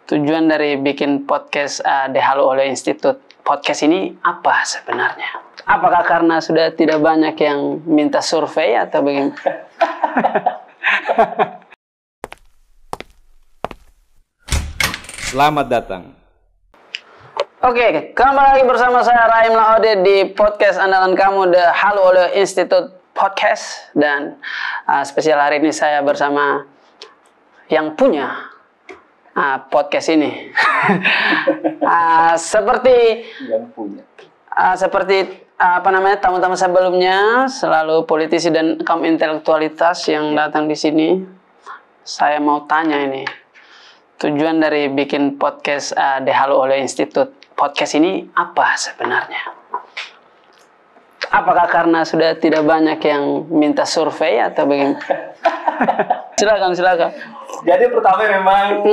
Tujuan dari bikin podcast The Halo Oleh Institute podcast ini apa sebenarnya? Apakah karena sudah tidak banyak yang minta survei atau bagaimana? Selamat datang. Oke, kembali lagi bersama saya Rahim Laode di podcast andalan kamu The Halo Oleh Institute Podcast. Dan spesial hari ini saya bersama yang punya podcast ini. Seperti tamu-tamu sebelumnya, selalu politisi dan kaum intelektualitas yang datang di sini. Saya mau tanya ini, tujuan dari bikin podcast The Halo Oleh Institute podcast ini apa sebenarnya? Apakah karena sudah tidak banyak yang minta survei atau bagaimana? Silakan. Jadi pertama memang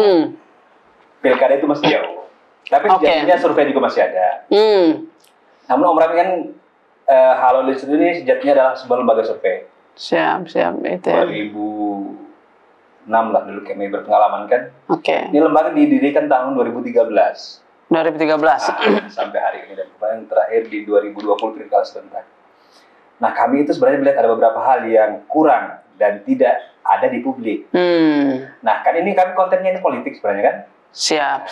pilkada itu masih jauh, tapi sejatinya survei juga masih ada. Namun Om Rami kan Halo Oleh Institute ini sejatinya adalah sebuah lembaga survei. Siap itu. 2006 lah dulu kami berpengalaman kan. Oke. Ini lembaga didirikan tahun 2013. 2013. Sampai hari ini, dan yang terakhir di 2020 pilkada serentak. Nah, kami itu sebenarnya melihat ada beberapa hal yang kurang dan tidak ada di publik. Nah, kan ini kami kontennya ini politik sebenarnya kan? Siap.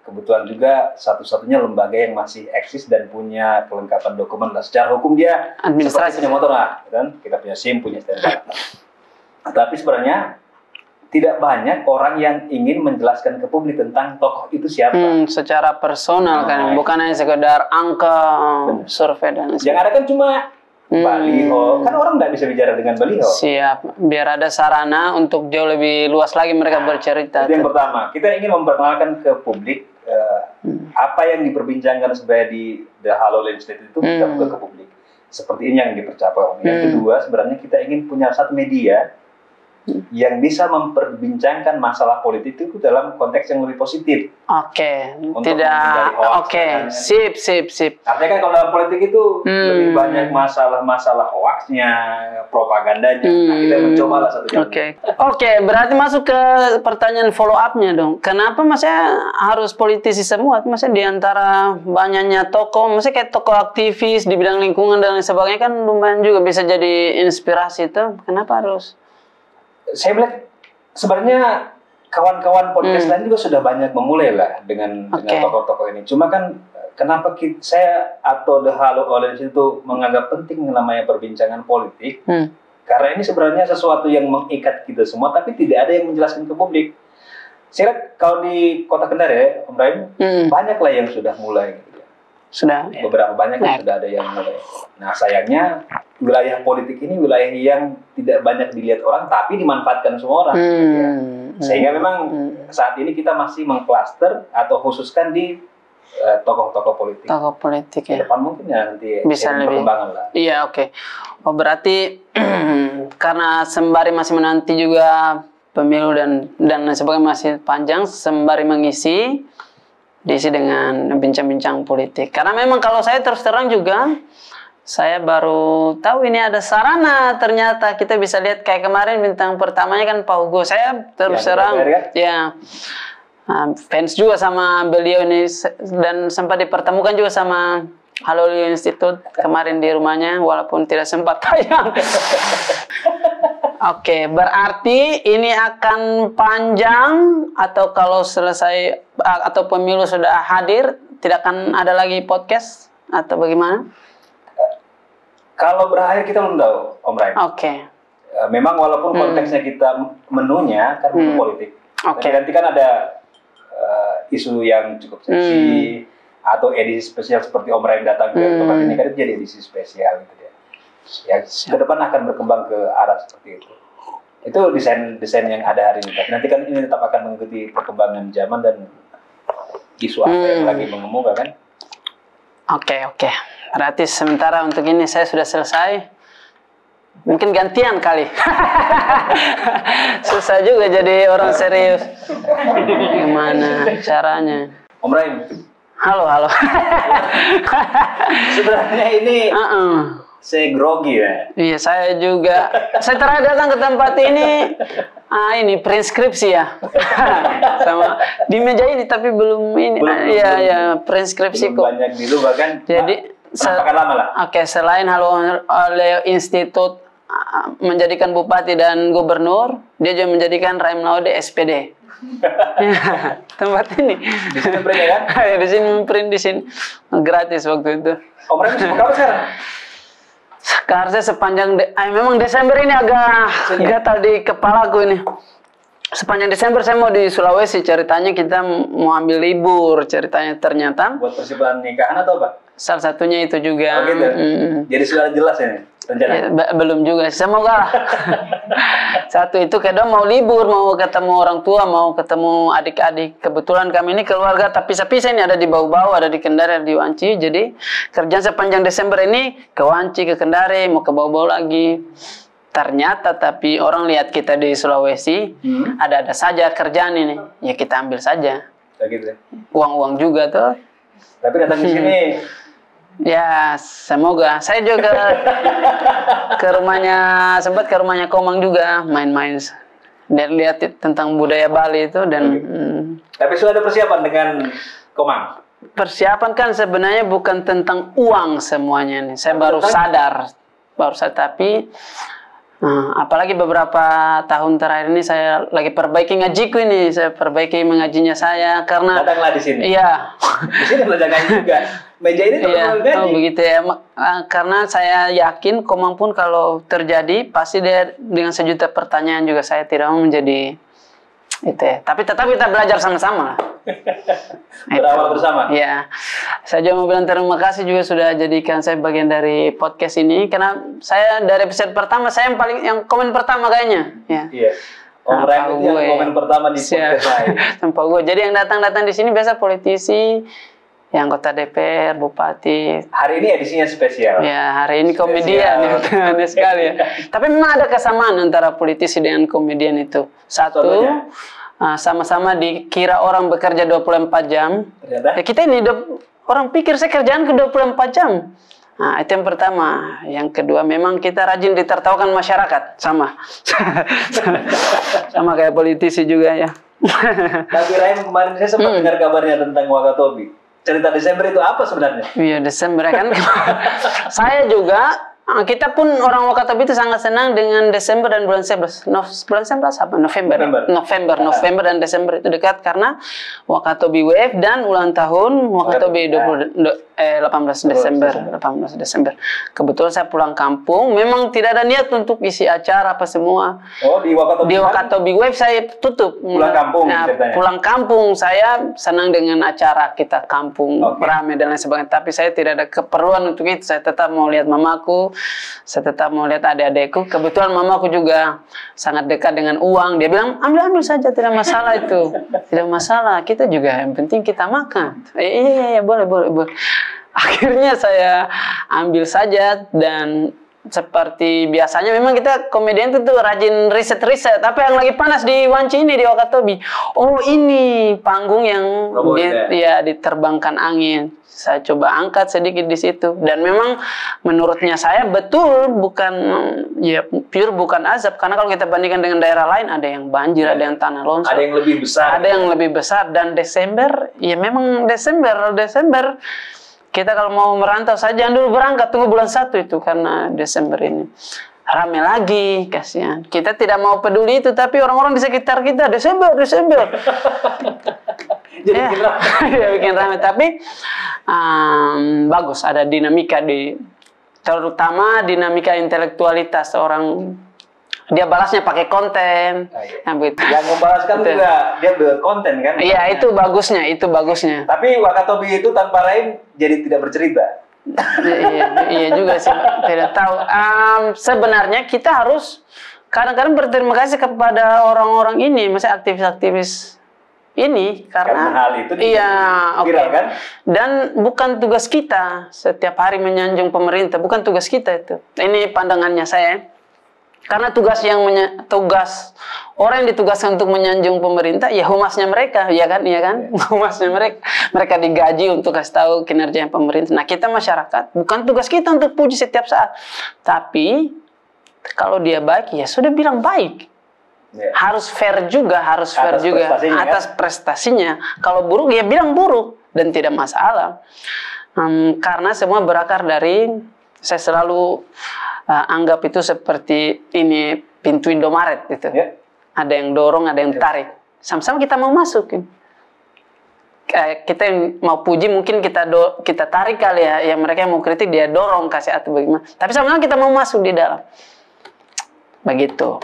Kebetulan juga satu-satunya lembaga yang masih eksis dan punya kelengkapan dokumen lah. Secara hukum dia administrasi punya motor lah, kan? Kita punya SIM, punya STNK. Tapi sebenarnya tidak banyak orang yang ingin menjelaskan ke publik tentang tokoh itu siapa. Secara personal kan, bukan hanya sekedar angka, survei dan yang ada kan cuma baliho, kan orang nggak bisa bicara dengan baliho. Siap, biar ada sarana untuk jauh lebih luas lagi mereka bercerita. Itu yang pertama, kita ingin memperkenalkan ke publik apa yang diperbincangkan sebenarnya di The Halo Oleh Institute itu kita buka ke publik. Seperti ini yang dipercapai. Yang kedua, sebenarnya kita ingin punya satu media yang bisa memperbincangkan masalah politik itu dalam konteks yang lebih positif. Sip. Artinya kan kalau dalam politik itu lebih banyak masalah hoaxnya, propagandanya. Nah, kita mencoba lah satu jam. Oke, berarti masuk ke pertanyaan follow up-nya dong. Kenapa maksudnya harus politisi semua? Maksudnya di antara banyaknya tokoh, maksudnya kayak tokoh aktivis di bidang lingkungan dan lain sebagainya kan lumayan juga bisa jadi inspirasi itu. Kenapa harus? Saya melihat sebenarnya kawan-kawan podcast lain juga sudah banyak memulai lah dengan tokoh-tokoh ini. Cuma kan kenapa saya atau The Halo Oleh itu menganggap penting namanya perbincangan politik? Karena ini sebenarnya sesuatu yang mengikat kita semua, tapi tidak ada yang menjelaskan ke publik. Saya lihat kalau di Kota Kendari ya, Om Rahim, banyak lah yang sudah mulai. Sudah. Beberapa banyak yang sudah ada yang mulai. Nah, sayangnya wilayah politik ini wilayah yang tidak banyak dilihat orang, tapi dimanfaatkan semua orang. Sehingga memang saat ini kita masih mengklaster atau khususkan di tokoh-tokoh politik. Tokoh politik ya. Depan mungkin ya nanti bisa lebih perkembangan lah. Iya, oke. Oh, berarti karena sembari masih menanti juga pemilu dan sebagainya masih panjang, sembari mengisi diisi dengan bincang-bincang politik. Karena memang kalau saya terus terang juga, saya baru tahu ini ada sarana. Ternyata kita bisa lihat kayak kemarin bintang pertamanya kan Pak Hugo. Saya terus terang fans juga sama beliau ini dan sempat dipertemukan juga sama Halo Oleh Institute kemarin di rumahnya walaupun tidak sempat tayang. Oke, berarti ini akan panjang atau kalau selesai atau pemilu sudah hadir tidak akan ada lagi podcast atau bagaimana? Kalau berakhir kita belum tahu, Om Rai. Memang walaupun konteksnya kita menunya kan politik. Nanti kan ada isu yang cukup seksi atau edisi spesial seperti Om Rai datang ke tempat ini kan itu jadi edisi spesial gitu ya. Ya, ke depan akan berkembang ke arah seperti itu. Itu desain yang ada hari ini. Tapi nanti kan ini tetap akan mengikuti perkembangan zaman dan isu apa yang lagi mengemuka kan. Oke. Berarti sementara untuk ini saya sudah selesai. Mungkin gantian kali. Susah juga jadi orang serius. Gimana caranya? Om Rahim. Halo. Sebenarnya ini saya grogi ya. Iya, saya juga. Saya terakhir datang ke tempat ini ini preskripsi ya. Sama di meja ini tapi belum ini. Ya preskripsi kok. Banyak dulu bahkan. Jadi lama lah. Oke, selain Haleo Institute menjadikan bupati dan gubernur, dia juga menjadikan Raim Laude SPD. Tempat ini. Di sini print ya kan? Di sini print di sini gratis waktu itu. Om Raim sibuk apa sekarang? Sekarang saya sepanjang memang Desember ini agak gatal di kepalaku ini. Sepanjang Desember saya mau di Sulawesi, ceritanya kita mau ambil libur, ceritanya ternyata. Buat persiapan nikahan atau apa? Salah satunya itu juga. Oh gitu? Jadi sudah jelas ini rencana? Ya, belum juga, semoga. Satu itu kedua mau libur, mau ketemu orang tua, mau ketemu adik-adik. Kebetulan kami ini keluarga terpisah-pisah, ini ada di Bau-Bau, ada di Kendari, ada di Wanci. Jadi kerjaan sepanjang Desember ini ke Wanci, ke Kendari, mau ke Bau-Bau lagi. Ternyata tapi orang lihat kita di Sulawesi, ada-ada saja kerjaan ini. Ya kita ambil saja. Gitu. Uang-uang juga tuh. Tapi datang di sini. Ya semoga. Saya juga sempat ke rumahnya Komang juga main-main dan lihat tentang budaya Bali itu dan. Tapi sudah ada persiapan dengan Komang. Persiapan kan sebenarnya bukan tentang uang semuanya nih. Saya baru sadar tapi. Apalagi beberapa tahun terakhir ini saya lagi perbaiki ngajiku ini, saya perbaiki mengajinya saya karena datanglah di sini. Iya. Di sini belajar ngaji juga. Meja ini iya, begitu ya. Karena saya yakin Komang pun kalau terjadi pasti dia dengan sejuta pertanyaan juga saya tidak mau menjadi itu ya. Tapi tetap kita belajar sama-sama. Berawal bersama. Iya. Saya juga mau bilang terima kasih juga sudah jadikan saya bagian dari podcast ini karena saya dari episode pertama saya yang komen pertama kayaknya. Ya. Iya. Om Raim itu yang komen pertama di podcast saya. Tanpa gue. Jadi yang datang di sini biasa politisi, yang anggota DPR, bupati. Hari ini edisinya spesial. Ya, hari ini komedian ya, aneh sekali ya. Tapi memang ada kesamaan antara politisi dengan komedian itu. Satu, sama-sama dikira orang bekerja 24 jam. Ya, kita ini orang pikir saya kerjaan ke 24 jam. Nah, itu yang pertama. Yang kedua, memang kita rajin ditertawakan masyarakat. Sama. Sama kayak politisi juga ya. Tapi Raim kemarin saya sempat dengar kabarnya tentang Wakatobi. Cerita Desember itu apa sebenarnya? Iya, Desember kan. Saya juga, kita pun orang Wakatobi itu sangat senang dengan Desember dan bulan 11. Bulan 11 apa? November dan Desember itu dekat karena Wakatobi Wave dan ulang tahun Wakatobi 18 Desember. Kebetulan saya pulang kampung, memang tidak ada niat untuk isi acara apa semua. Oh, di Wakatobi Wave saya tutup. Pulang kampung pulang kampung saya senang dengan acara kita kampung ramai dan lain sebagainya. Tapi saya tidak ada keperluan untuk itu. Saya tetap mau lihat mamaku, saya tetap mau lihat adik-adikku. Kebetulan mamaku juga sangat dekat dengan uang. Dia bilang ambil saja, tidak masalah itu, tidak masalah. Kita juga yang penting kita makan. Iya boleh. Akhirnya saya ambil saja dan seperti biasanya memang kita komedian itu tuh rajin riset. Tapi yang lagi panas di Wanci ini di Wakatobi. Oh ini panggung yang diterbangkan angin. Saya coba angkat sedikit di situ dan memang menurutnya saya betul bukan bukan azab karena kalau kita bandingkan dengan daerah lain ada yang banjir, ada yang tanah longsor, ada yang lebih besar, dan Desember ya memang Desember kita kalau mau merantau saja jangan dulu berangkat, tunggu bulan 1 itu karena Desember ini rame lagi, kasihan. Kita tidak mau peduli itu tapi orang-orang di sekitar kita Desember. Jadi bikin rame tapi bagus ada dinamika terutama dinamika intelektualitas orang. Dia balasnya pakai konten. Yang membalaskan juga dia berkonten kan? Iya, itu bagusnya. Tapi Wakatobi itu tanpa Raim jadi tidak bercerita. Iya juga sih, tidak tahu. Sebenarnya kita harus kadang-kadang berterima kasih kepada orang-orang ini, maksudnya aktivis-aktivis ini karena hal itu viral kan? Dan bukan tugas kita setiap hari menyanjung pemerintah, bukan tugas kita itu. Ini pandangannya saya. Karena tugas orang yang ditugaskan untuk menyanjung pemerintah ya humasnya mereka, iya kan? Humasnya mereka digaji untuk kasih tahu kinerja pemerintah. Nah, kita masyarakat bukan tugas kita untuk puji setiap saat. Tapi kalau dia baik ya sudah bilang baik. Harus fair juga, harus fair juga atas prestasinya. Kalau buruk ya bilang buruk dan tidak masalah. Karena semua berakar dari, saya selalu anggap itu seperti ini pintu Indomaret gitu. Ada yang dorong, ada yang tarik. Sama-sama kita mau masukin. Kita yang mau puji mungkin kita tarik kali ya. Yang mereka yang mau kritik dia dorong kasih atau bagaimana. Tapi sama-sama kita mau masuk di dalam. Begitu.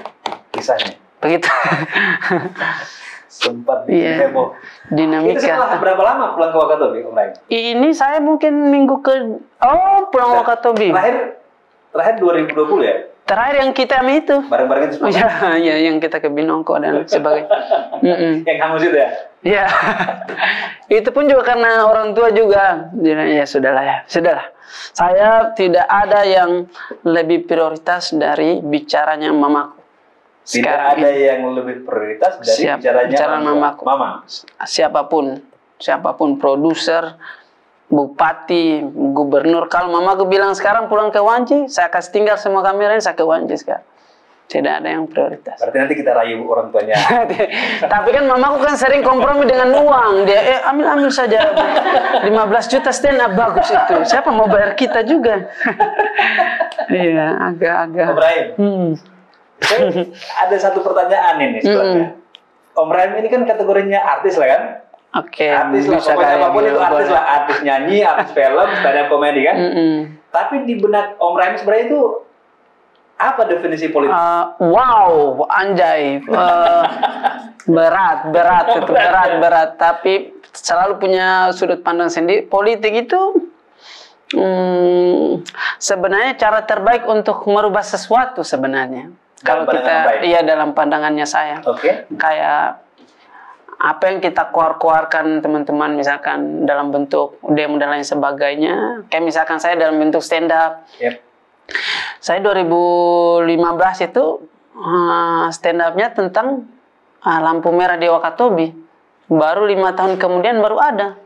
Kisahnya. Begitu. Sempat heboh. Dinamika. Itu setelah berapa lama pulang ke Wakatobi, Om Rai? Ini saya mungkin minggu pulang Wakatobi. Terakhir 2020 ya? Terakhir yang kita itu. Bareng-bareng itu semua? Ya, yang kita ke Binongko dan sebagainya. Yang hangus itu ya? Ya. Itu pun juga karena orang tua juga. Ya sudahlah ya. Sudahlah. Saya tidak ada yang lebih prioritas dari bicaranya mamaku. Tidak ada yang lebih prioritas dari bicaranya mamaku. Mama. Siapapun produser, bupati, gubernur. Kalau mamaku bilang sekarang pulang ke Wanci, saya kasih tinggal semua kameranya, saya ke Wanci sekarang. Tidak ada yang prioritas. Berarti nanti kita rayu orang tuanya. Tapi kan mamaku kan sering kompromi dengan uang. Dia ambil saja 15 juta stand up, bagus itu. Siapa mau bayar kita juga? Iya, agak-agak. Om Rahim, ada satu pertanyaan ini sebenarnya. Om Rahim ini kan kategorinya artis lah kan? Oke. Artis lah, pokoknya apapun itu artis lah. Artis nyanyi, artis film, stand up komedi kan? Tapi di benak Om Rahim sebenarnya itu apa definisi politik? Wow, anjay. Berat. Tapi selalu punya sudut pandang sendiri. Politik itu sebenarnya cara terbaik untuk merubah sesuatu sebenarnya. Kalau kita, dalam pandangannya saya. Kayak apa yang kita keluarkan teman-teman misalkan dalam bentuk demo dan lain sebagainya. Kayak misalkan saya dalam bentuk stand up. Saya 2015 itu stand up-nya tentang lampu merah di Wakatobi. Baru 5 tahun kemudian baru ada.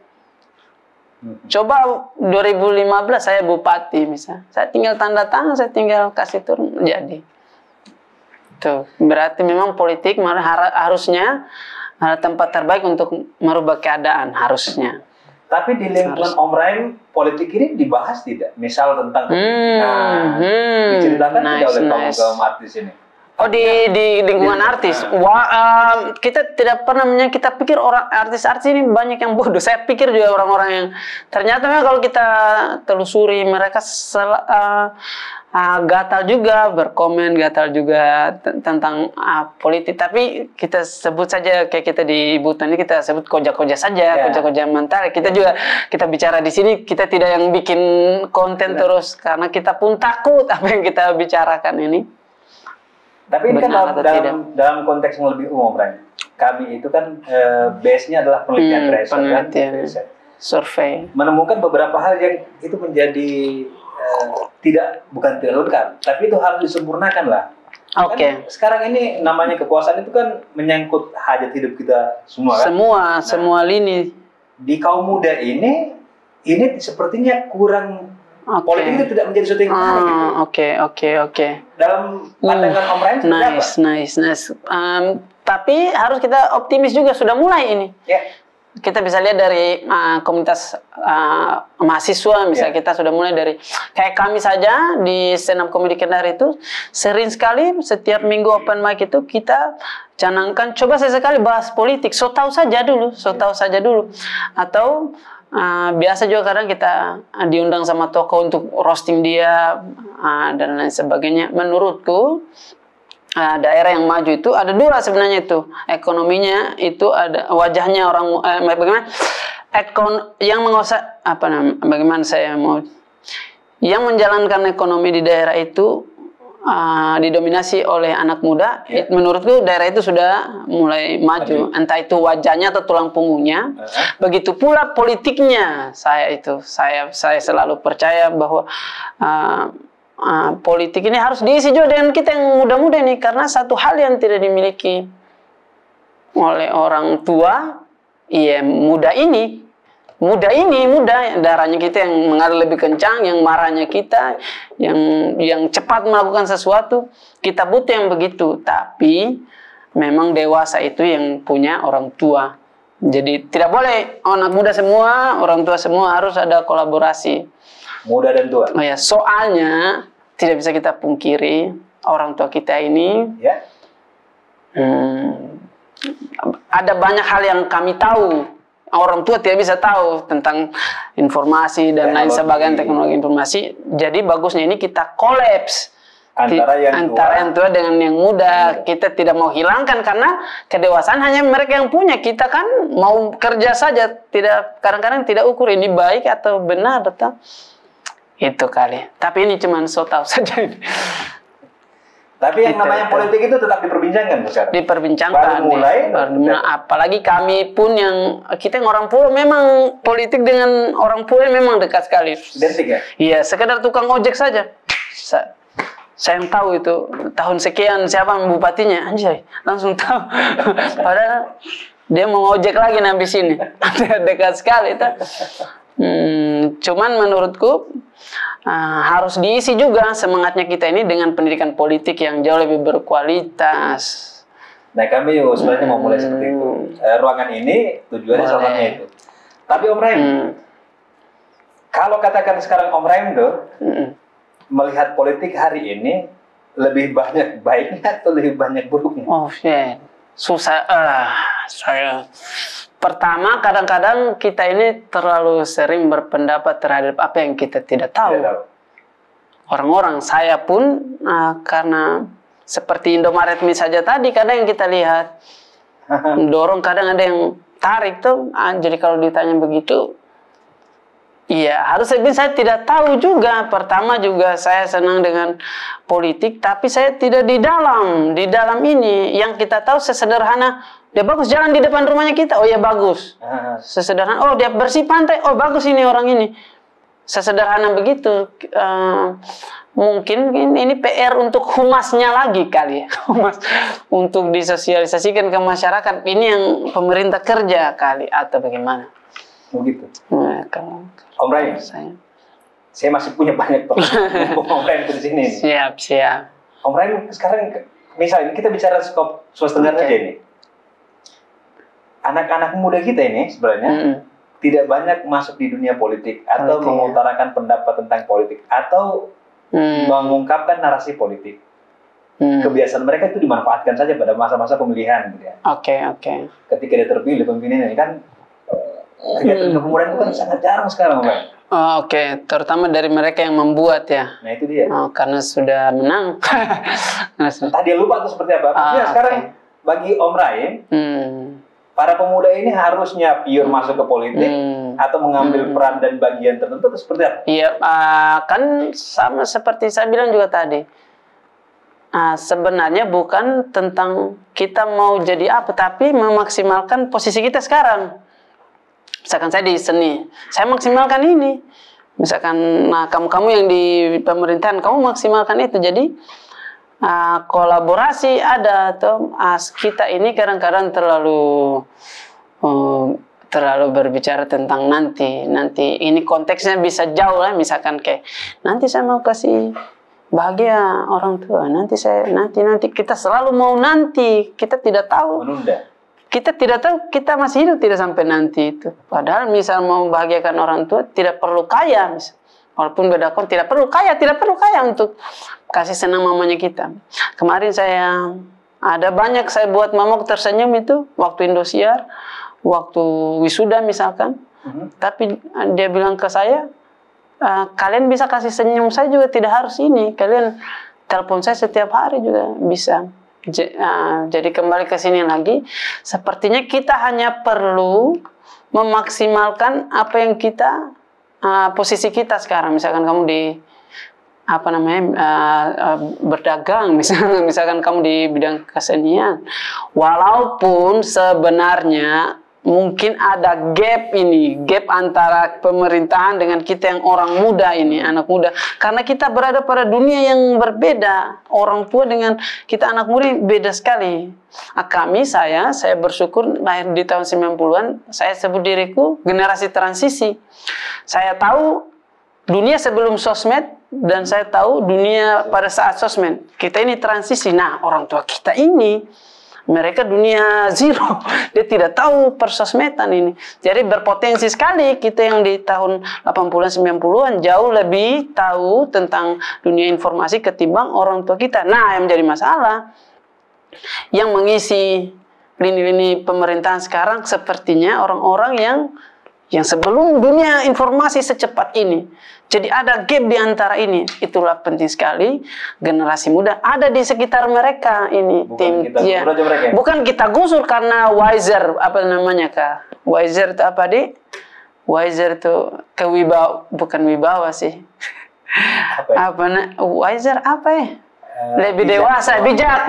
Coba 2015 saya bupati misalnya. Saya tinggal tanda tangan, saya tinggal kasih turun jadi. Tuh, berarti memang politik harusnya tempat terbaik untuk merubah keadaan harusnya. Tapi di lingkungan Om Rahim, politik ini dibahas tidak? Misal tentang diceritakan tidak oleh kaum artis ini? Oh, di lingkungan artis. Wah, kita tidak pernah kita pikir orang artis-artis ini banyak yang bodoh. Saya pikir juga orang-orang yang ternyata kalau kita telusuri mereka gatal juga berkomen, gatal juga tentang politik. Tapi kita sebut saja kayak kita di Butan ini kita sebut koja-koja saja, koja-koja mental. Kita juga kita bicara di sini kita tidak yang bikin konten terus karena kita pun takut apa yang kita bicarakan ini. Tapi ini kan dalam konteks yang lebih umum, Ray. Kami itu kan base-nya adalah penelitian riset, survei. Menemukan beberapa hal yang itu menjadi bukan tidak lengkap, tapi itu harus disempurnakan lah. Kan sekarang ini namanya kekuasaan itu kan menyangkut hajat hidup kita semua kan? Semua lini. Di kaum muda ini sepertinya kurang. Politik itu tidak menjadi sesuatu yang menarik gitu. Oke. Dalam pandangan Om Rahim nice. Tapi harus kita optimis juga, sudah mulai ini. Kita bisa lihat dari komunitas mahasiswa misalnya kita sudah mulai dari kayak kami saja di stand up comedy Kendari itu sering sekali setiap minggu open mic itu kita canangkan coba sesekali bahas politik, so tahu saja dulu atau biasa juga kadang kita diundang sama tokoh untuk roasting dia dan lain sebagainya. Menurutku daerah yang maju itu ada dua sebenarnya itu ekonominya itu ada wajahnya orang bagaimana bagaimana saya mau yang menjalankan ekonomi di daerah itu didominasi oleh anak muda. Menurutku daerah itu sudah mulai maju, entah itu wajahnya atau tulang punggungnya. Begitu pula politiknya. Saya selalu percaya bahwa politik ini harus diisi juga dengan kita yang muda-muda ini, karena satu hal yang tidak dimiliki oleh orang tua, muda darahnya kita yang mengalir lebih kencang, yang marahnya kita, yang cepat melakukan sesuatu, kita butuh yang begitu. Tapi memang dewasa itu yang punya orang tua. Jadi tidak boleh anak muda semua, orang tua semua, harus ada kolaborasi. Muda dan tua. Oh ya, soalnya tidak bisa kita pungkiri orang tua kita ini. Ya. Ada banyak hal yang kami tahu. Orang tua tidak bisa tahu tentang informasi dan lain sebagainya, teknologi informasi. Jadi bagusnya ini kita kolaps antara yang tua dengan yang muda. Kita tidak mau hilangkan karena kedewasaan hanya mereka yang punya. Kita kan mau kerja saja, tidak, kadang-kadang tidak ukur ini baik atau benar atau itu kali. Tapi ini cuma so tahu saja. Tapi yang namanya politik itu tetap diperbincangkan sekarang. Diperbincangkan. Baru mulai. Apalagi kami pun yang kita yang orang pulau, memang politik dengan orang pulau memang dekat sekali. Identik ya? Iya, sekedar tukang ojek saja. Saya yang tahu itu tahun sekian siapa bupatinya, anjay, langsung tahu. Padahal dia mau ojek lagi nanti sini. Dekat sekali itu. Cuman menurutku harus diisi juga semangatnya kita ini dengan pendidikan politik yang jauh lebih berkualitas. Nah, kami sebenarnya mau mulai seperti itu. Ruangan ini tujuannya salahnya itu. Tapi Om Rahim, kalau katakan sekarang Om Rahim tuh melihat politik hari ini lebih banyak baiknya atau lebih banyak buruknya? Oh shit, susah. Saya pertama, kadang-kadang kita ini terlalu sering berpendapat terhadap apa yang kita tidak tahu. Orang-orang, saya pun karena seperti Indomaret saja tadi, kadang yang kita lihat dorong, kadang ada yang tarik tuh. Jadi kalau ditanya begitu, iya, harus lebih saya tidak tahu juga. Pertama juga saya senang dengan politik, tapi saya tidak di dalam ini. Yang kita tahu sesederhana, dia bagus jalan di depan rumahnya kita, oh ya bagus. Sesederhana, oh dia bersih pantai, oh bagus ini orang ini. Sesederhana begitu. Mungkin ini PR untuk humasnya lagi kali ya. Humas untuk disosialisasikan ke masyarakat. Ini yang pemerintah kerja kali atau bagaimana? Begitu. Nah, kalau Om Rahim, saya masih punya banyak topik Om Rahim di sini. Siap. Om Rahim, sekarang misalnya kita bicara skop suasana aja ini. Anak-anak muda kita ini sebenarnya tidak banyak masuk di dunia politik atau mengutarakan pendapat tentang politik atau mengungkapkan narasi politik. Kebiasaan mereka itu dimanfaatkan saja pada masa-masa pemilihan, gitu ya. Oke. Ketika dia terpilih pemimpin ini kan kegiatan kepemudaan itu kan sangat jarang sekarang, Pak. Oke, terutama dari mereka yang membuat ya. Nah itu dia. Karena sudah menang. Tadi lupa itu seperti apa. Sekarang bagi Om Rahim, para pemuda ini harusnya pure masuk ke politik atau mengambil peran dan bagian tertentu atau seperti apa? Iya, kan sama seperti saya bilang juga tadi. Sebenarnya bukan tentang kita mau jadi apa, tapi memaksimalkan posisi kita sekarang. Misalkan saya di seni, saya maksimalkan ini. Misalkan, kamu yang di pemerintahan, kamu maksimalkan itu. Jadi kolaborasi ada tuh. Kita ini kadang-kadang terlalu berbicara tentang nanti ini konteksnya bisa jauh lah. Misalkan kayak nanti saya mau kasih bahagia orang tua, nanti kita selalu mau nanti, kita tidak tahu. Menunda. Kita tidak tahu, kita masih hidup tidak sampai nanti itu. Padahal misal mau membahagiakan orang tua tidak perlu kaya, walaupun beda kon tidak perlu kaya untuk kasih senang mamanya kita. Kemarin saya ada banyak saya buat mamaku tersenyum itu waktu Indosiar, waktu wisuda misalkan. Tapi dia bilang ke saya, kalian bisa kasih senyum saya juga tidak harus ini. Kalian telepon saya setiap hari juga bisa. Jadi kembali ke sini lagi, sepertinya kita hanya perlu memaksimalkan apa yang kita posisi kita sekarang. Misalkan kamu di berdagang, misalkan kamu di bidang kesenian, walaupun sebenarnya mungkin ada gap antara pemerintahan dengan kita yang orang muda ini, anak muda. Karena kita berada pada dunia yang berbeda. Orang tua dengan kita anak muda beda sekali. Saya bersyukur lahir di tahun 90-an, saya sebut diriku generasi transisi. Saya tahu dunia sebelum sosmed dan saya tahu dunia pada saat sosmed. Kita ini transisi. Nah, orang tua kita ini Mereka dunia zero. Dia tidak tahu persosmedan ini. Jadi berpotensi sekali kita yang di tahun 80-an, 90-an jauh lebih tahu tentang dunia informasi ketimbang orang tua kita. Nah, yang menjadi masalah, yang mengisi lini-lini pemerintahan sekarang sepertinya orang-orang yang sebelum dunia informasi secepat ini. Jadi ada gap di antara ini. Itulah penting sekali generasi muda ada di sekitar mereka ini. Bukan kita gusur karena wiser, apa namanya Kak? Wiser itu apa Wiser itu bukan wibawa sih. Wiser apa ya? Lebih dewasa, bijak.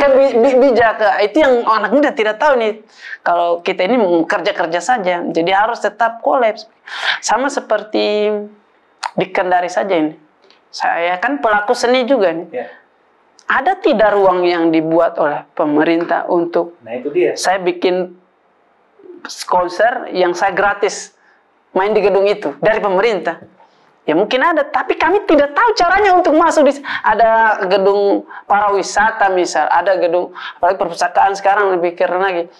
Itu yang anak muda tidak tahu nih. Kalau kita ini kerja saja, jadi harus tetap kolaps. Sama seperti di Kendari saja ini. Saya kan pelaku seni juga nih. Yeah. Ada tidak ruang yang dibuat oleh pemerintah untuk? Nah itu dia. Saya bikin konser yang saya gratis main di gedung itu dari pemerintah. Ya mungkin ada, tapi kami tidak tahu caranya untuk masuk di. Ada gedung pariwisata misal, ada gedung apalagi perpustakaan sekarang lebih keren lagi.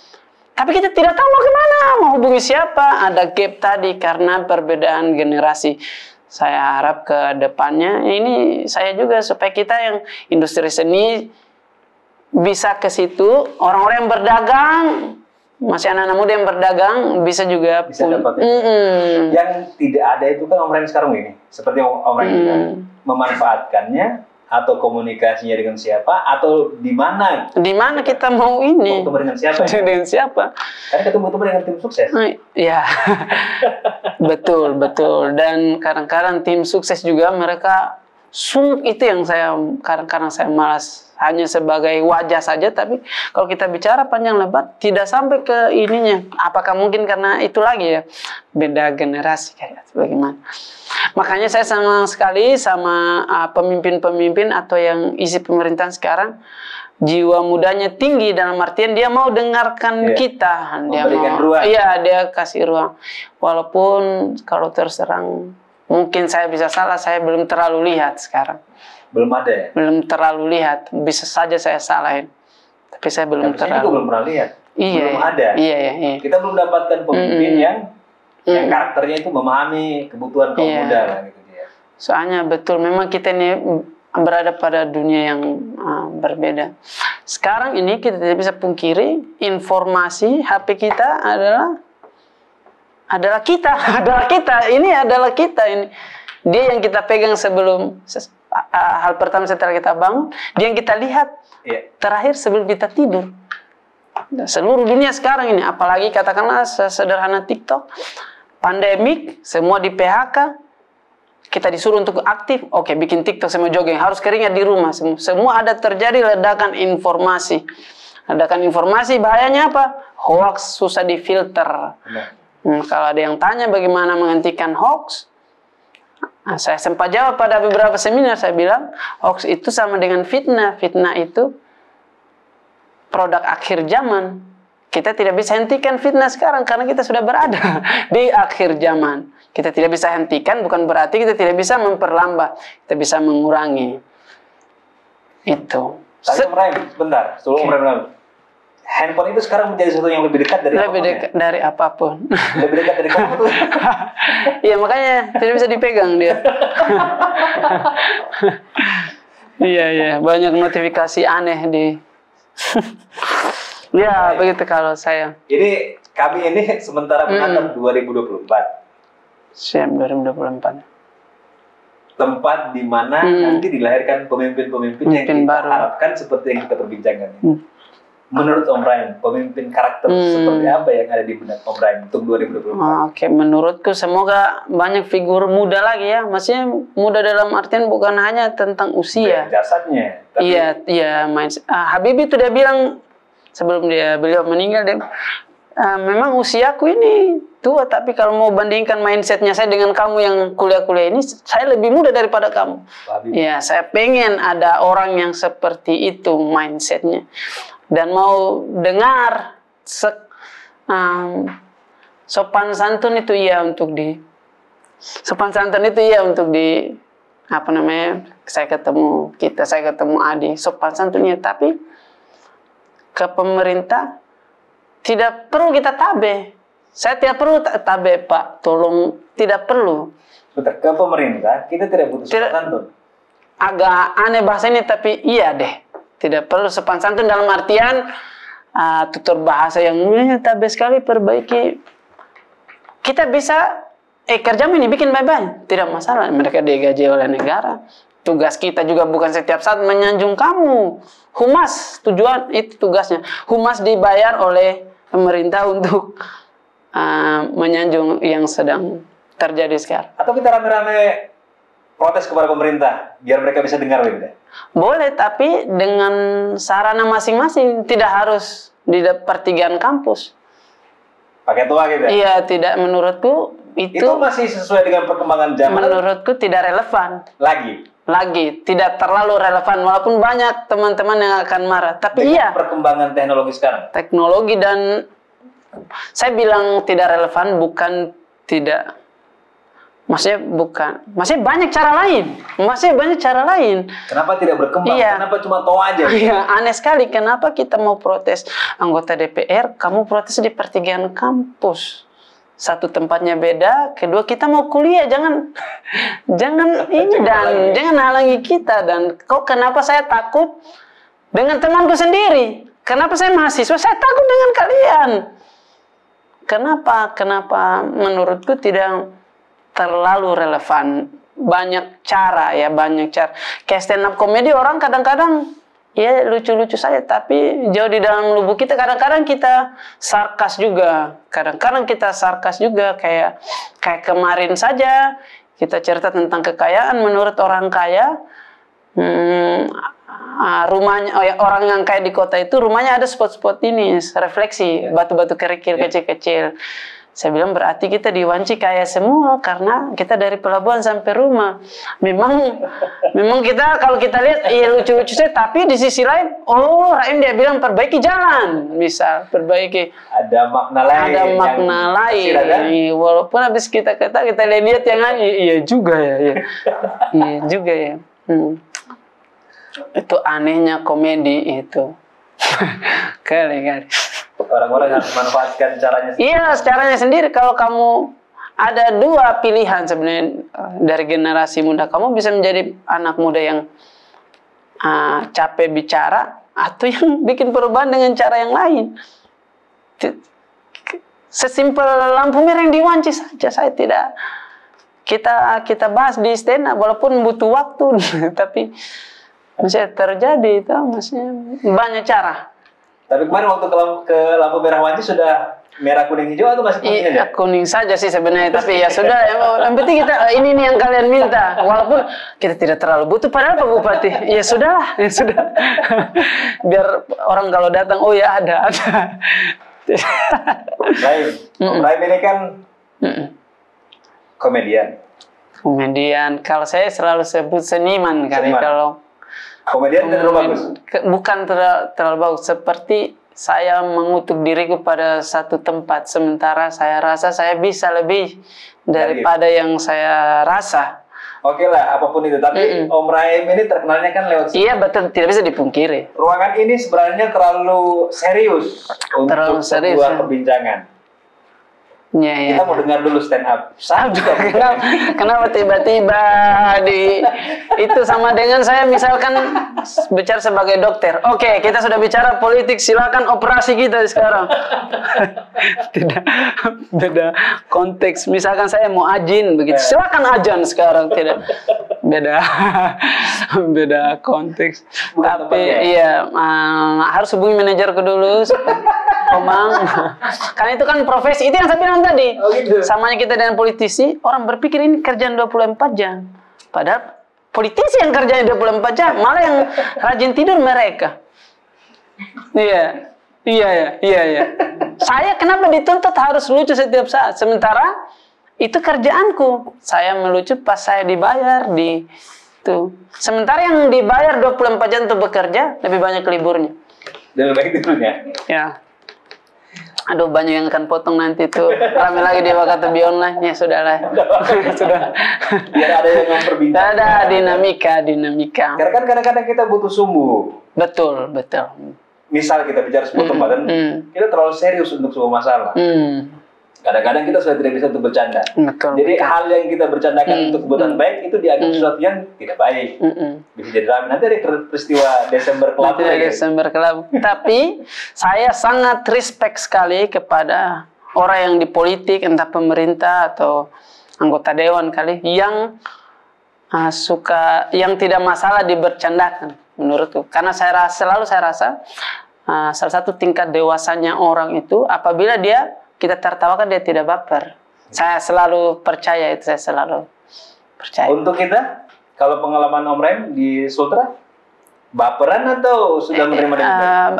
Tapi kita tidak tahu bagaimana mau hubungi siapa. Ada gap tadi karena perbedaan generasi. Saya harap ke depannya ini saya juga supaya kita yang industri seni bisa ke situ, orang-orang yang berdagang, masih anak-anak muda yang berdagang bisa juga dapat. Yang tidak ada itu kan orang sekarang ini, seperti orang kita memanfaatkannya atau komunikasinya dengan siapa atau di mana kita mau ini ketemu dengan siapa dengan siapa karena ketemu dengan tim sukses ya. betul dan kadang-kadang tim sukses juga mereka itu yang saya kadang-kadang saya malas hanya sebagai wajah saja, tapi kalau kita bicara panjang lebar tidak sampai ke ininya. Apakah mungkin karena itu lagi ya beda generasi kayak bagaimana? Makanya saya sama sekali sama pemimpin-pemimpin atau yang isi pemerintahan sekarang jiwa mudanya tinggi dalam artian dia mau dengarkan kita, dia mau, dia kasih ruang. Walaupun kalau terus terang mungkin saya bisa salah, saya belum terlalu lihat sekarang. Belum ada ya? Belum terlalu lihat, bisa saja saya salahin. Tapi saya belum terlalu. Saya juga belum pernah lihat. Belum ada. Iya. Kita belum dapatkan pemimpin yang karakternya itu memahami kebutuhan kaum muda lah gitu dia. Soalnya betul, memang kita ini berada pada dunia yang berbeda. Sekarang ini kita tidak bisa pungkiri informasi HP kita adalah kita. Ini adalah kita ini. Dia yang kita pegang sebelum hal pertama setelah kita bangun, dia yang kita lihat terakhir sebelum kita tidur. Seluruh dunia sekarang ini, apalagi katakanlah sederhana TikTok, pandemik, semua di PHK, kita disuruh untuk aktif, oke, bikin TikTok sama jogging, harus keringat di rumah, semua ada terjadi ledakan informasi. Ledakan informasi bahayanya apa? Hoax susah difilter. Kalau ada yang tanya bagaimana menghentikan hoax, saya sempat jawab pada beberapa seminar, saya bilang hoax itu sama dengan fitnah. Fitnah itu produk akhir zaman. Kita tidak bisa hentikan fitnah sekarang karena kita sudah berada di akhir zaman. Kita tidak bisa hentikan bukan berarti kita tidak bisa memperlambat. Kita bisa mengurangi. Itu. Tapi bentar, sebelum handphone itu sekarang menjadi sesuatu yang lebih dekat dari dari apapun. Lebih dekat dari kamu tuh. Iya, makanya tidak bisa dipegang dia. Iya, banyak notifikasi aneh di. Ya, begitu kalau saya. Jadi kami ini sementara menatap 2024. Siap 2024. Tempat di mana nanti dilahirkan pemimpin-pemimpin yang kita baru harapkan seperti yang kita perbincangkan. Menurut Om Ryan, pemimpin karakter seperti apa yang ada di benak Om Ryan untuk 2024? Oke, menurutku semoga banyak figur muda lagi ya. Maksudnya muda dalam artian bukan hanya tentang usia. Jasadnya. Tapi... Iya. Habibie itu dia bilang sebelum beliau meninggal, dia memang usiaku ini tua, tapi kalau mau bandingkan mindsetnya saya dengan kamu yang kuliah-kuliah ini, saya lebih muda daripada kamu. Ya, saya pengen ada orang yang seperti itu mindsetnya. Dan mau dengar sopan santun itu untuk saya ketemu Adi, sopan santunnya. Tapi ke pemerintah, tidak perlu kita tabe. Saya tidak perlu tabe, Pak. Tolong, tidak perlu. Betul, ke pemerintah kita tidak butuh sopan santun. Agak aneh bahasa ini, tapi iya deh. Tidak perlu sopan santun dalam artian tutur bahasa yang tabe sekali, perbaiki. Kita bisa kerjamu ini bikin baik-baik, tidak masalah. Mereka digaji oleh negara. Tugas kita juga bukan setiap saat menyanjung kamu. Humas, tujuan itu tugasnya. Humas dibayar oleh pemerintah untuk menyanjung yang sedang terjadi sekarang. Atau kita rame-rame protes kepada pemerintah, biar mereka bisa dengar gitu. Boleh, tapi dengan sarana masing-masing. Tidak harus di pertigaan kampus. Pakai tua gitu ya? Iya, tidak, menurutku itu masih sesuai dengan perkembangan zaman. Menurutku tidak relevan. Lagi tidak terlalu relevan, walaupun banyak teman-teman yang akan marah. Tapi dengan perkembangan teknologi sekarang. Teknologi, dan saya bilang tidak relevan bukan tidak. Maksudnya bukan. Masih banyak cara lain. Kenapa tidak berkembang? Iya. Kenapa cuma toa aja? Iya, aneh sekali. Kenapa kita mau protes anggota DPR, kamu protes di pertigaan kampus? Satu, tempatnya beda. Kedua, kita mau kuliah, jangan ini dan jangan halangi kita. Dan kenapa saya takut dengan temanku sendiri? Kenapa saya mahasiswa? Saya takut dengan kalian. Kenapa menurutku tidak terlalu relevan. Banyak cara. Kayak stand up komedi, orang kadang-kadang ya lucu-lucu saja, tapi jauh di dalam lubuk kita kadang-kadang kita sarkas juga. Kayak kemarin saja kita cerita tentang kekayaan. Menurut orang kaya, rumahnya orang yang kaya di kota itu rumahnya ada spot-spot ini refleksi, batu-batu kerikil kecil-kecil. Saya bilang berarti kita di Wanci kaya semua karena kita dari pelabuhan sampai rumah. Memang kita kalau kita lihat ya lucu-lucu saja, tapi di sisi lain, Raim dia bilang perbaiki jalan, misal perbaiki. Ada makna lain. Walaupun habis kita lihat yang iya juga ya. Itu anehnya komedi itu. Kali-kali. Orang-orang harus manfaatkan caranya sendiri. Iya, caranya sendiri. Kalau kamu ada dua pilihan sebenarnya dari generasi muda, kamu bisa menjadi anak muda yang capek bicara, atau yang bikin perubahan dengan cara yang lain. Sesimpel lampu merah yang di Wanci saja, saya tidak kita bahas di stand up, walaupun butuh waktu, tapi masih terjadi itu, maksudnya banyak cara. Tapi kemarin waktu ke lampu merah Wanci sudah merah, kuning, hijau atau masih kuning aja? Kuning saja sih sebenarnya, tapi ya sudah. Yang penting kita ini nih yang kalian minta, walaupun kita tidak terlalu butuh. Padahal Pak Bupati, ya sudah. Biar orang kalau datang, oh ya ada. Raim ini kan komedian. Kalau saya selalu sebut seniman. Kalau komedian terlalu bagus? Bukan terlalu bagus. Seperti saya mengutuk diriku pada satu tempat, sementara saya rasa saya bisa lebih daripada yang saya rasa. Oke lah, apapun itu. Tapi Om Raim ini terkenalnya kan lewat sini. Iya betul, tidak bisa dipungkiri. Ruangan ini sebenarnya terlalu serius untuk sebuah perbincangan. Ya. Kita mau dengar dulu stand up. Kenapa tiba-tiba itu sama dengan saya misalkan bicara sebagai dokter. Oke, kita sudah bicara politik, silakan operasi kita sekarang. Tidak, beda konteks. Misalkan saya mau ajin begitu, silakan ajan sekarang. Tidak, beda konteks. Bukan tapi iya, harus hubungi manajerku dulu. Omang, karena itu kan profesi, itu yang saya bilang tadi. Gitu. Samanya kita dengan politisi, orang berpikir ini kerjaan 24 jam. Padahal politisi yang kerjanya 24 jam, malah yang rajin tidur mereka. Iya. Saya kenapa dituntut harus lucu setiap saat? Sementara itu kerjaanku. Saya melucu pas saya dibayar itu. Sementara yang dibayar 24 jam untuk bekerja, lebih banyak liburnya. Lebih baik tidurnya? Ya. Aduh, banyak yang akan potong nanti tuh. Rame lagi di Wakatobi online. Ya sudahlah. Sudah. Biar ada yang memperbincangkan. Ada dinamika. Karena kan kadang-kadang kita butuh sumbu. Betul. misal kita bicara sebuah tempat, kita terlalu serius untuk sebuah masalah. Kadang-kadang kita sudah tidak bisa untuk bercanda. Jadi hal yang kita bercandakan untuk kebutuhan baik itu dianggap sesuatu yang tidak baik. Bisa jadi ramai. Nanti ada peristiwa Desember Club. Desember Club. Tapi saya sangat respect sekali kepada orang yang di politik, entah pemerintah atau anggota dewan kali, yang yang tidak masalah dibercandakan menurutku. Karena selalu saya rasa salah satu tingkat dewasanya orang itu apabila kita tertawakan dia tidak baper. Saya selalu percaya itu, saya selalu percaya. Untuk kita, kalau pengalaman Om Rahim di Sultra, baperan atau sudah menerima dengan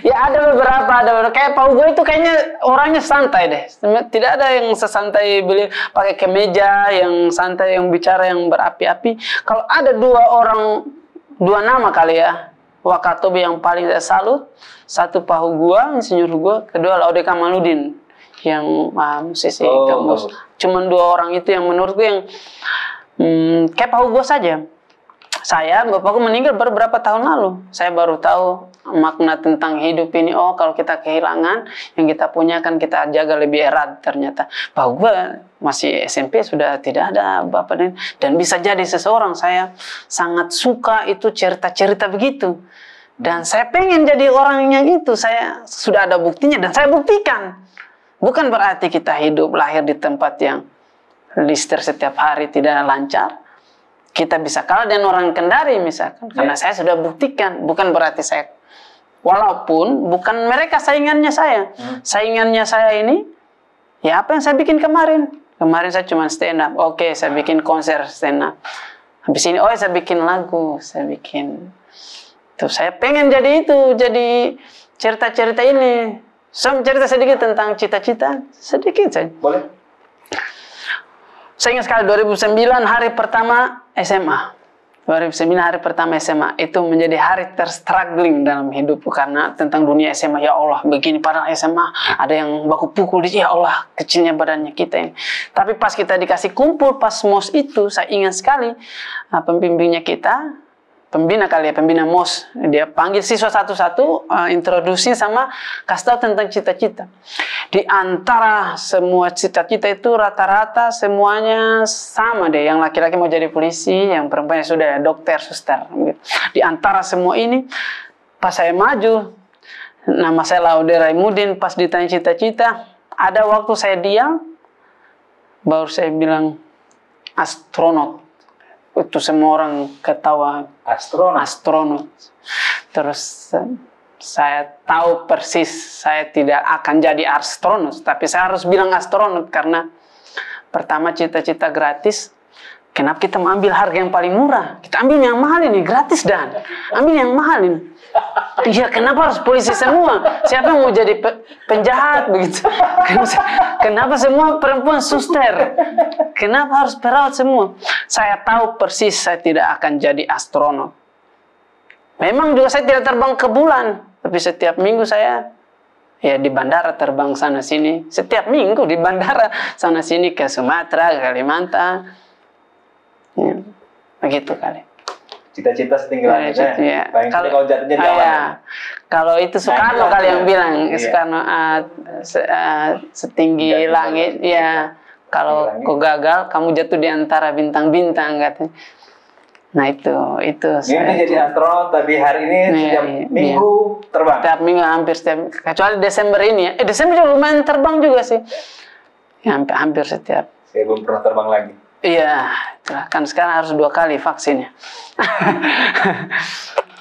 ya ada beberapa, kayak Pak Hugo itu kayaknya orangnya santai deh. Tidak ada yang sesantai beliau pakai kemeja, yang santai, yang bicara yang berapi-api. Kalau ada dua nama kali ya, Wakatobi yang paling saya salut, satu Pak Hugo, Insinyur Hugo, kedua Laude Kamaludin yang musisi kamus. Cuman dua orang itu yang menurutku yang kayak Pak Hugo saja. Bapakku meninggal baru berapa tahun lalu. Saya baru tahu makna tentang hidup ini. Oh, kalau kita kehilangan, yang kita punya kan kita jaga lebih erat. Ternyata Pak Hugo masih SMP sudah tidak ada bapak dan bisa jadi seseorang. Saya sangat suka itu cerita-cerita begitu. Dan saya pengen jadi orang yang itu. Saya sudah ada buktinya dan saya buktikan. Bukan berarti kita hidup lahir di tempat yang lister setiap hari tidak lancar. Kita bisa kalah dengan orang Kendari misalkan. Karena saya sudah buktikan. Bukan berarti saya, walaupun bukan mereka saingannya saya. Saingannya saya ini, ya apa yang saya bikin kemarin. Kemarin saya cuma stand up. Oke, saya bikin konser stand up. Habis ini, saya bikin lagu. Saya bikin... Tuh, saya pengen jadi itu. Jadi cerita-cerita ini. Saya cerita sedikit tentang cita-cita. Sedikit saja. Boleh. Saya ingat sekali 2009 hari pertama SMA. 2009 hari pertama SMA itu menjadi hari terstruggling dalam hidupku karena tentang dunia SMA. Ya Allah, begini padahal SMA ada yang baku pukul di ya Allah, kecilnya badannya kita ini. Tapi pas kita dikasih kumpul pas MOS itu, saya ingat sekali pembimbingnya kita, pembina MOS, dia panggil siswa satu-satu, introduksi sama kasih tahu tentang cita-cita. Di antara semua cita-cita itu rata-rata semuanya sama deh. Yang laki-laki mau jadi polisi, yang perempuan sudah dokter, suster. Di antara semua ini, pas saya maju, nama saya Laude Raimudin, pas ditanya cita-cita, ada waktu saya diam, baru saya bilang astronot. Itu semua orang ketawa. Astronot. Terus saya tahu persis saya tidak akan jadi astronot, tapi saya harus bilang astronot karena pertama cita-cita gratis. Kenapa kita mau ambil harga yang paling murah? Kita ambil yang mahal ini, gratis dan ambil yang mahal ini. Iya, kenapa harus polisi semua? Siapa yang mau jadi penjahat begitu? Kenapa semua perempuan suster? Kenapa harus perawat semua? Saya tahu persis saya tidak akan jadi astronot. Memang juga saya tidak terbang ke bulan, tapi setiap minggu saya di bandara terbang sana sini. Setiap minggu di bandara sana sini ke Sumatera, ke Kalimantan. Ya, begitu kali. Cita-cita setinggi langit. Kalau jatuhnya di awan. Kalau itu Soekarno kali yang bilang, Soekarno setinggi langit. Ya, kalau kau gagal, kamu jatuh di antara bintang-bintang katanya. Nah itu. Ini jadi astronot, tapi hari ini setiap minggu terbang. Setiap minggu hampir setiap, kecuali Desember ini ya. Desember juga lumayan terbang juga sih. Ya, hampir setiap. Saya belum pernah terbang lagi. Iya, kan sekarang harus 2 kali vaksinnya.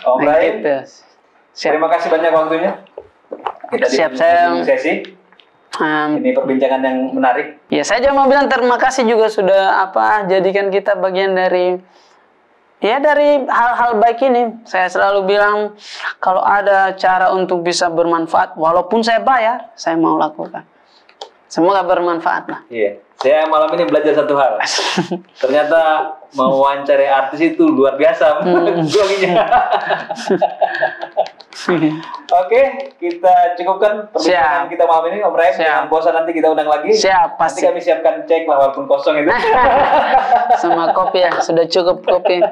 Om Rahim, terima kasih banyak waktunya. Kita siap, saya sesi. Ini perbincangan yang menarik. Ya, saya juga mau bilang terima kasih juga sudah jadikan kita bagian dari hal-hal baik ini. Saya selalu bilang kalau ada cara untuk bisa bermanfaat, walaupun saya bayar, saya mau lakukan. Semoga bermanfaat lah. Iya. Saya malam ini belajar satu hal. Ternyata mewawancari artis itu luar biasa. Oke, kita cukupkan perbincangan kita malam ini, Om Rahim. Jangan bosan, nanti kita undang lagi. Siap, pasti. Nanti kami siapkan cek lah walaupun kosong itu. Sama kopi ya, sudah cukup kopi.